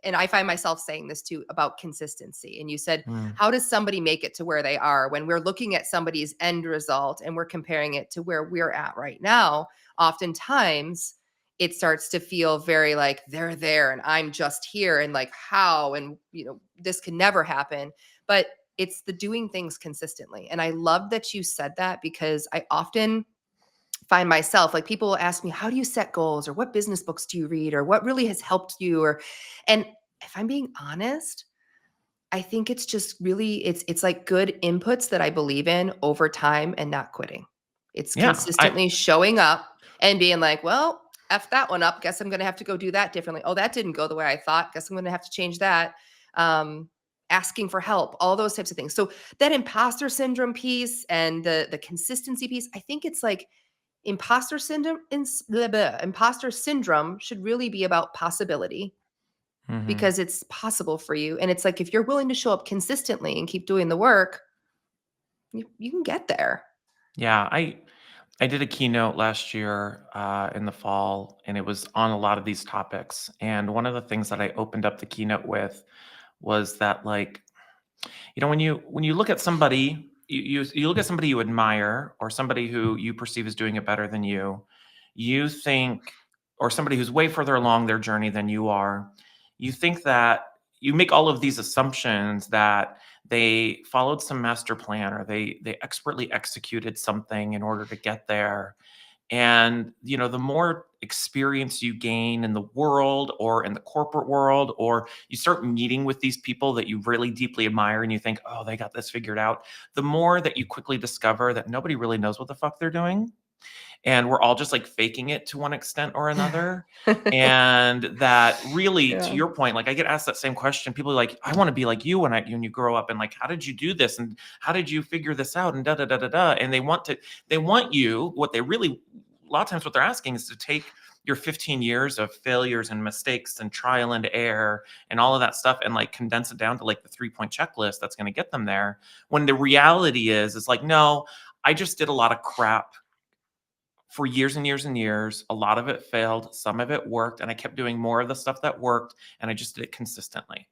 and I find myself saying this too about consistency. And you said, Mm. how does somebody make it to where they are when we're looking at somebody's end result and we're comparing it to where we're at right now? Oftentimes it starts to feel very like they're there and I'm just here and like how, and this can never happen. But it's the doing things consistently. And I love that you said that, because I often find myself like, people will ask me, how do you set goals, or what business books do you read, or what really has helped you, and if I'm being honest, I think it's just really, it's like good inputs that I believe in over time and not quitting. It's Yeah, I consistently showing up and being like, well, F that one up. Guess I'm going to have to go do that differently. Oh, that didn't go the way I thought. Guess I'm going to have to change that. Um, Asking for help, all those types of things. So that imposter syndrome piece and the consistency piece, I think it's like imposter syndrome should really be about possibility, mhm. because it's possible for you. And it's like, if you're willing to show up consistently and keep doing the work, you can get there. Yeah, I did a keynote last year in the fall, and it was on a lot of these topics. And one of the things that I opened up the keynote with was that, like, when you look at somebody, you look at somebody you admire, or somebody who you perceive as doing it better than you think, or somebody who's way further along their journey than you are, you think that you make all of these assumptions that they followed some master plan, or they expertly executed something in order to get there. And the more experience you gain in the world, or in the corporate world, or you start meeting with these people that you really deeply admire and you think, oh, they got this figured out, the more that you quickly discover that nobody really knows what the fuck they're doing, and we're all just like faking it to one extent or another. And that, really, to Yeah. your point, like, I get asked that same question. People are like, I want to be like you when you grow up, and like, how did you do this, and how did you figure this out, and da da da da da. And they want you, what they really, a lot of times what they're asking is to take your 15 years of failures and mistakes and trial and error and all of that stuff, and like condense it down to like the 3-point checklist that's going to get them there, when the reality is, it's like, no, I just did a lot of crap for years and years and years. A lot of it failed, some of it worked, and I kept doing more of the stuff that worked, and I just did it consistently.